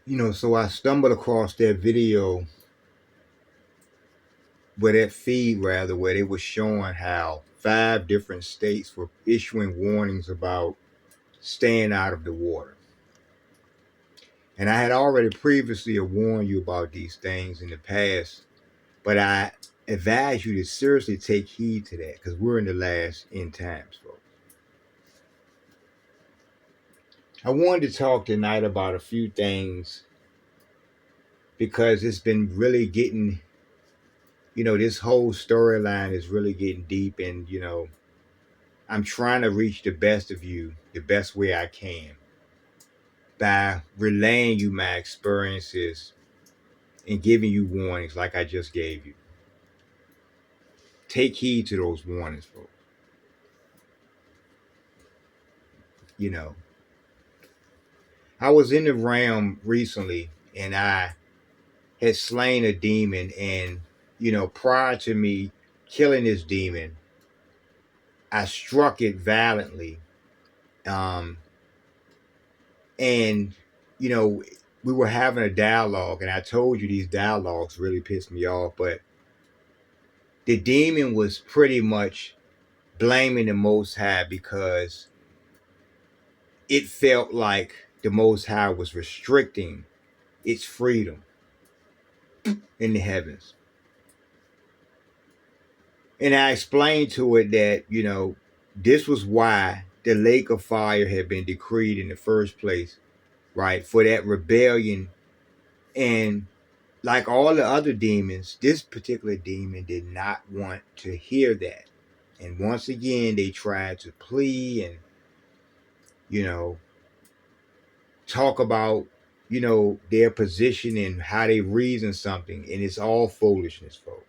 So I stumbled across that video that feed rather, where they were showing how 5 different states were issuing warnings about staying out of the water. And I had already previously warned you about these things in the past, but I advise you to seriously take heed to that because we're in the last end times, folks. I wanted to talk tonight about a few things because it's been really getting, this whole storyline is really getting deep, and I'm trying to reach the best of you the best way I can by relaying you my experiences and giving you warnings like I just gave you. Take heed to those warnings, folks. You know, I was in the realm recently and I had slain a demon, and prior to me killing this demon, I struck it violently. Um, and you know, we were having a dialogue, and I told you these dialogues really pissed me off, but the demon was pretty much blaming the Most High because it felt like the Most High was restricting its freedom in the heavens. And I explained to it that, this was why the lake of fire had been decreed in the first place, right? For that rebellion. And like all the other demons, this particular demon did not want to hear that. And once again, they tried to plead and, you know, talk about, their position and how they reason something. And it's all foolishness, folks.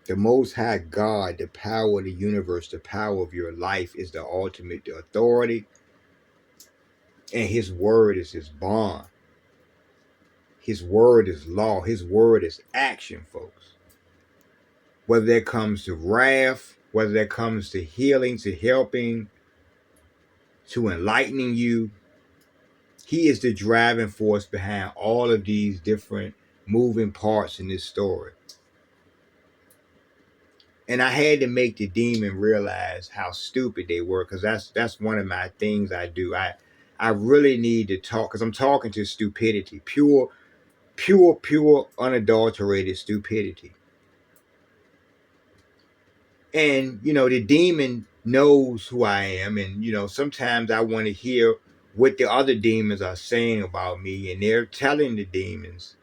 The Most High God, the power of the universe, the power of your life is the ultimate authority. And his word is his bond. His word is law. His word is action, folks. Whether that comes to wrath, whether that comes to healing, to helping, to enlightening you, he is the driving force behind all of these different moving parts in this story. And I had to make the demon realize how stupid they were, because that's one of my things I do. I really need to talk, because I'm talking to stupidity, pure, unadulterated stupidity. And the demon knows who I am, and sometimes I want to hear what the other demons are saying about me, and they're telling the demons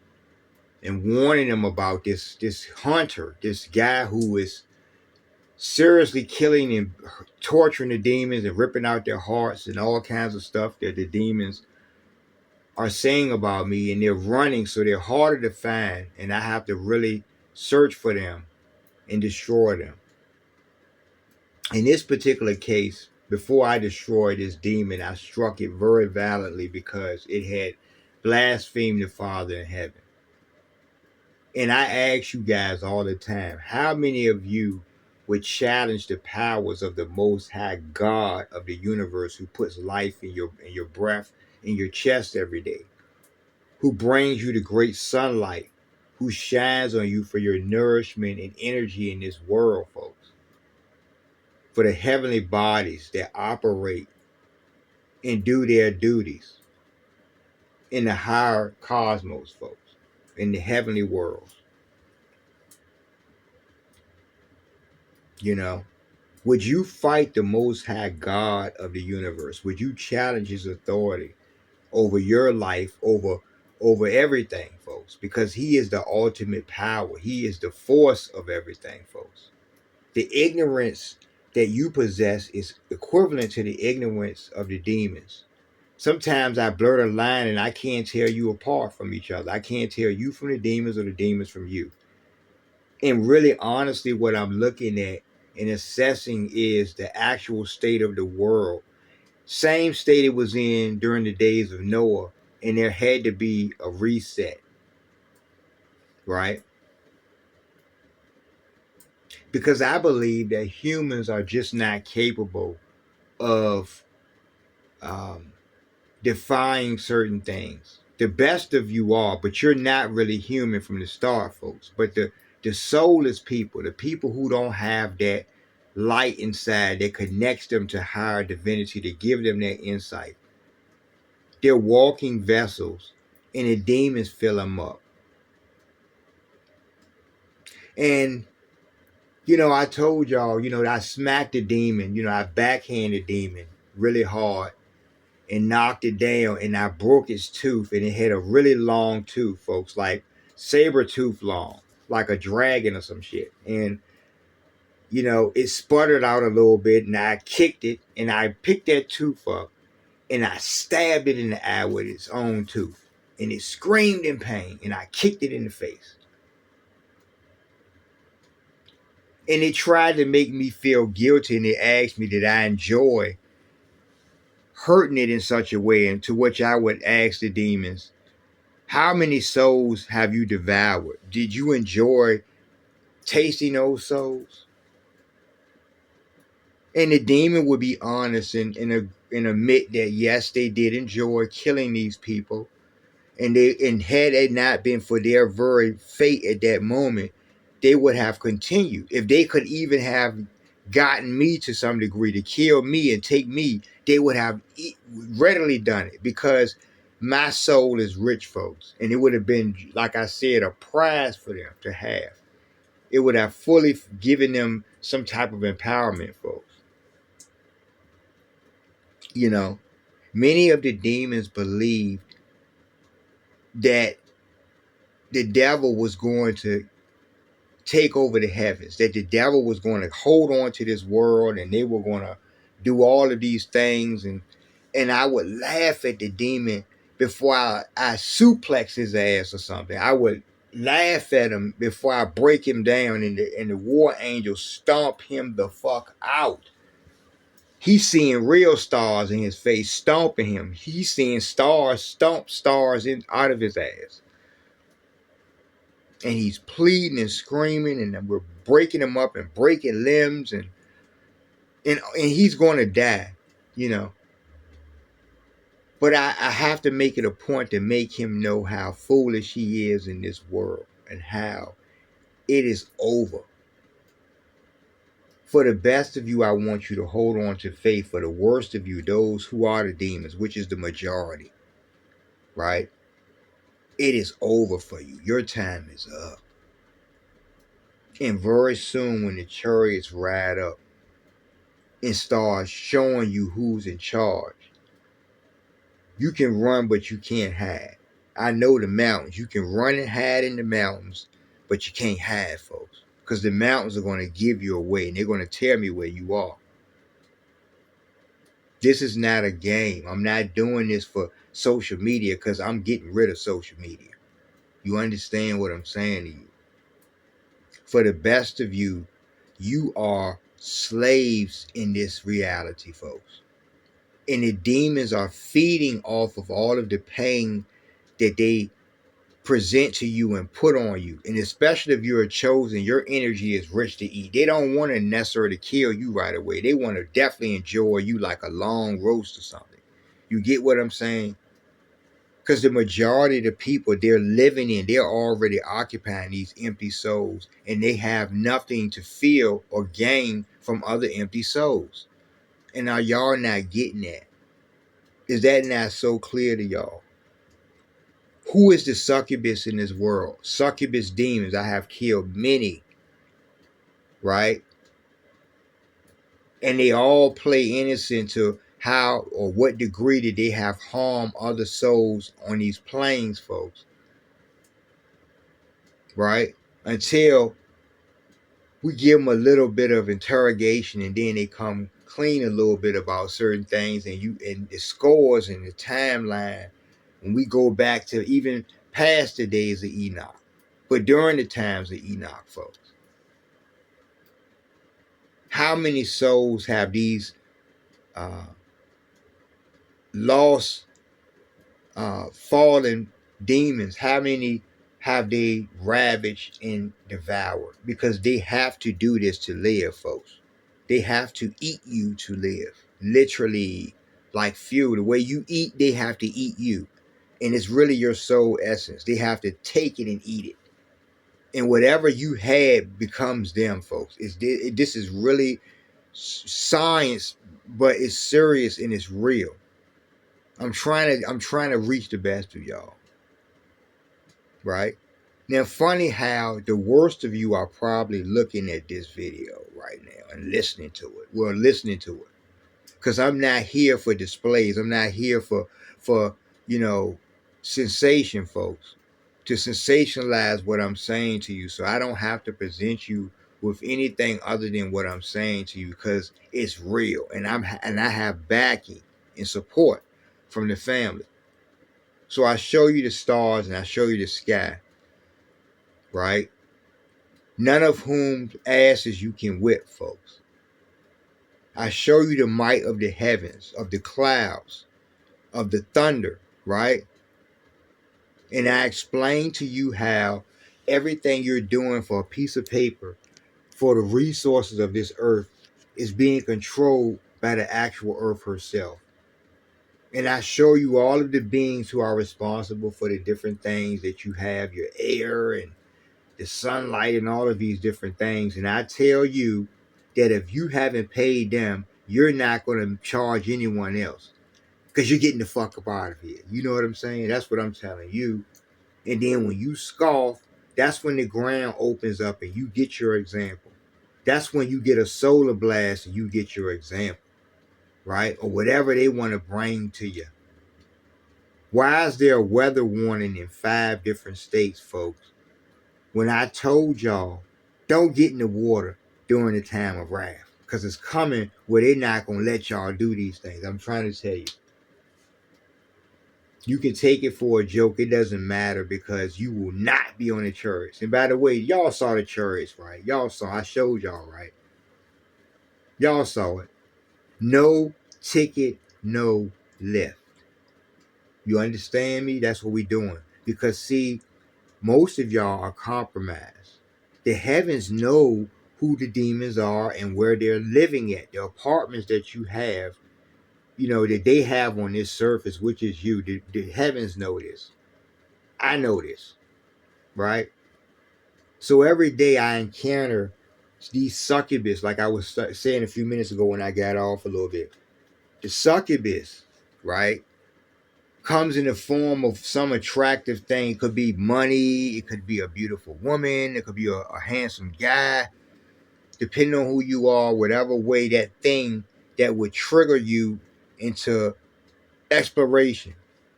and warning them about this hunter, this guy who is seriously killing and torturing the demons and ripping out their hearts and all kinds of stuff that the demons are saying about me, and they're running, so they're harder to find, and I have to really search for them and destroy them. In this particular case, before I destroyed this demon, I struck it very violently because it had blasphemed the Father in heaven. And I ask you guys all the time, how many of you would challenge the powers of the Most High God of the universe, who puts life in your breath, in your chest every day, who brings you the great sunlight, who shines on you for your nourishment and energy in this world, folks, for the heavenly bodies that operate and do their duties in the higher cosmos, folks, in the heavenly worlds. Would you fight the Most High God of the universe? Would you challenge his authority over your life, over everything, folks? Because he is the ultimate power. He is the force of everything, folks. The ignorance that you possess is equivalent to the ignorance of the demons. Sometimes I blur the line and I can't tell you apart from each other. I can't tell you from the demons or the demons from you. And really, honestly, what I'm looking at and assessing is the actual state of the world. Same state it was in during the days of Noah, and there had to be a reset, right? Because I believe that humans are just not capable of defying certain things. The best of you are, but you're not really human from the start, folks. But the soulless people, the people who don't have that light inside that connects them to higher divinity to give them that insight, they're walking vessels, and the demons fill them up. And I told y'all, I smacked the demon, I backhanded the demon really hard and knocked it down, and I broke its tooth, and it had a really long tooth, folks, like saber tooth long, like a dragon or some shit. And it sputtered out a little bit, and I kicked it, and I picked that tooth up, and I stabbed it in the eye with its own tooth, and it screamed in pain, and I kicked it in the face. And it tried to make me feel guilty, and it asked me, did I enjoy hurting it in such a way? And to which I would ask the demons, how many souls have you devoured? Did you enjoy tasting those souls? And the demon would be honest and admit that yes, they did enjoy killing these people. And had it not been for their very fate at that moment, they would have continued. If they could even have gotten me to some degree to kill me and take me, they would have readily done it, because my soul is rich, folks. And it would have been, like I said, a prize for them to have. It would have fully given them some type of empowerment, folks. Many of the demons believed that the devil was going to take over the heavens, that the devil was going to hold on to this world, and they were going to do all of these things. And I would laugh at the demon before I suplex his ass or something. I would laugh at him before I break him down, and the war angels stomp him the fuck out. He's seeing real stars in his face stomping him. He's seeing stars stomp stars out of his ass. And he's pleading and screaming, and we're breaking him up and breaking limbs, and he's going to die, But I have to make it a point to make him know how foolish he is in this world and how it is over. For the best of you, I want you to hold on to faith. For the worst of you, those who are the demons, which is the majority, right? It is over for you. Your time is up. And very soon, when the chariots ride up and start showing you who's in charge, you can run, but you can't hide. I know the mountains. You can run and hide in the mountains, but you can't hide, folks. Because the mountains are going to give you away, and they're going to tell me where you are. This is not a game. I'm not doing this for social media, because I'm getting rid of social media. You understand what I'm saying to you? For the best of you, you are slaves in this reality, folks. And the demons are feeding off of all of the pain that they present to you and put on you. And especially if you're chosen, your energy is rich to eat. They don't want to necessarily kill you right away. They want to definitely enjoy you like a long roast or something. You get what I'm saying? Because the majority of the people they're already occupying these empty souls, and they have nothing to feel or gain from other empty souls. And now y'all not getting that. Is that not so clear to y'all? Who is the succubus in this world? Succubus demons. I have killed many, right? And they all play innocent to how or what degree did they have harmed other souls on these planes, folks. Right? Until we give them a little bit of interrogation, and then they come clean a little bit about certain things, and the scores and the timeline, when we go back to even past the days of Enoch, but during the times of Enoch, folks. How many souls have these lost, fallen demons? How many have they ravaged and devoured? Because they have to do this to live, folks. They have to eat you to live. Literally, like fuel. The way you eat, they have to eat you. And it's really your soul essence. They have to take it and eat it. And whatever you had becomes them, folks. This is really science, but it's serious and it's real. I'm trying to reach the best of y'all. Right? Now, funny how the worst of you are probably looking at this video right now and listening to it. Well, listening to it. Because I'm not here for displays. I'm not here for sensation, folks. To sensationalize what I'm saying to you. So I don't have to present you with anything other than what I'm saying to you, because it's real. And I have backing and support from the family. So I show you the stars and I show you the sky. Right? None of whom asses you can whip, folks. I show you the might of the heavens, of the clouds, of the thunder, right? And I explain to you how everything you're doing for a piece of paper, for the resources of this earth, is being controlled by the actual earth herself. And I show you all of the beings who are responsible for the different things that you have, your air and the sunlight and all of these different things. And I tell you that if you haven't paid them, you're not going to charge anyone else, because you're getting the fuck up out of here. You know what I'm saying? That's what I'm telling you. And then when you scoff, that's when the ground opens up and you get your example. That's when you get a solar blast and you get your example, right? Or whatever they want to bring to you. Why is there a weather warning in 5 different states, folks? When I told y'all, don't get in the water during the time of wrath, because it's coming where they're not going to let y'all do these things. I'm trying to tell you. You can take it for a joke. It doesn't matter, because you will not be on the chariots. And by the way, y'all saw the chariots, right? Y'all saw. I showed y'all, right? Y'all saw it. No ticket, no lift. You understand me? That's what we're doing. Because, see, most of y'all are compromised. The heavens know who the demons are and where they're living at. The apartments that you have, that they have on this surface, which is you. The heavens know this. I know this, right? So every day I encounter these succubus, like I was saying a few minutes ago when I got off a little bit. The succubus, right, comes in the form of some attractive thing. It could be money, it could be a beautiful woman, it could be a handsome guy, depending on who you are, whatever way that thing that would trigger you into exploration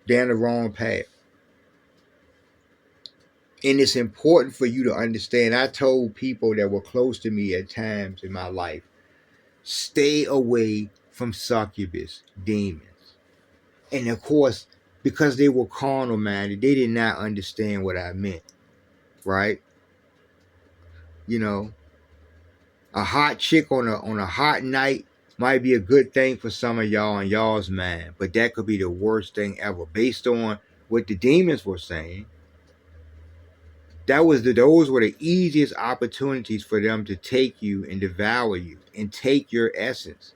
down the wrong path. And it's important for you to understand. I told people that were close to me at times in my life, stay away from succubus demons. And of course, because they were carnal minded, they did not understand what I meant. Right? A hot chick on a hot night might be a good thing for some of y'all in y'all's mind, but that could be the worst thing ever, based on what the demons were saying. Those were the easiest opportunities for them to take you and devour you and take your essence.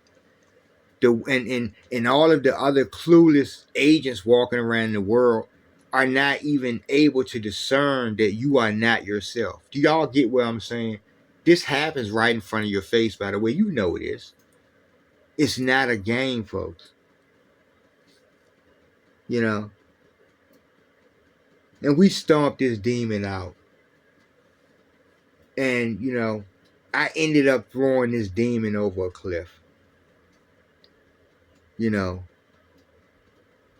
And all of the other clueless agents walking around the world are not even able to discern that you are not yourself. Do y'all get what I'm saying? This happens right in front of your face, by the way. You know this. It's not a game, folks. And we stomped this demon out. And, I ended up throwing this demon over a cliff.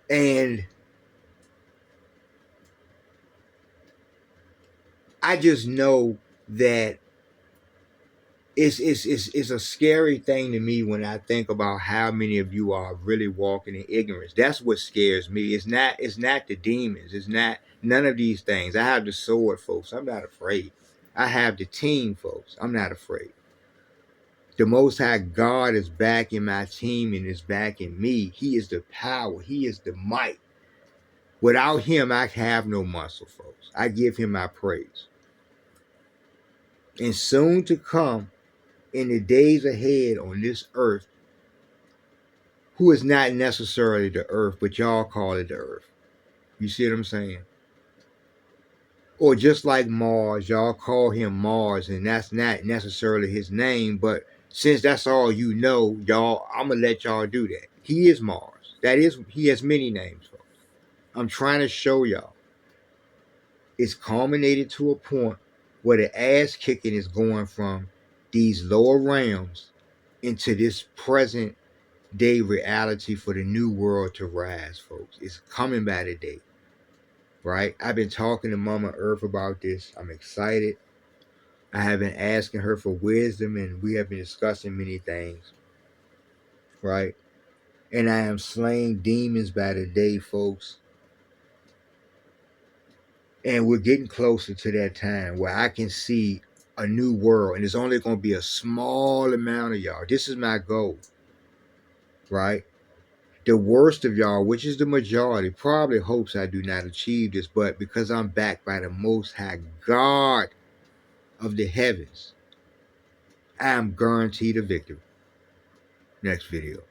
And I just know that it's a scary thing to me when I think about how many of you are really walking in ignorance. That's what scares me. It's not the demons. It's not none of these things. I have the sword, folks. I'm not afraid. I have the team, folks. I'm not afraid. The Most High God is backing my team and is backing me. He is the power. He is the might. Without him, I have no muscle, folks. I give him my praise. And soon to come, in the days ahead on this earth, who is not necessarily the earth, but y'all call it the earth, You see what I'm saying? Or just like Mars, y'all call him Mars, and that's not necessarily his name, but since that's all you know, y'all, I'm gonna let y'all do that. He is Mars. That is, he has many names, folks. I'm trying to show y'all. It's culminated to a point where the ass kicking is going from these lower realms into this present day reality for the new world to rise, folks. It's coming by the day, right? I've been talking to Mama Earth about this. I'm excited. I have been asking her for wisdom, and we have been discussing many things, right? And I am slaying demons by the day, folks. And we're getting closer to that time where I can see a new world, and it's only going to be a small amount of y'all. This is my goal, right? The worst of y'all, which is the majority, probably hopes I do not achieve this, but because I'm backed by the Most High God of the heavens, I am guaranteed a victory. Next video.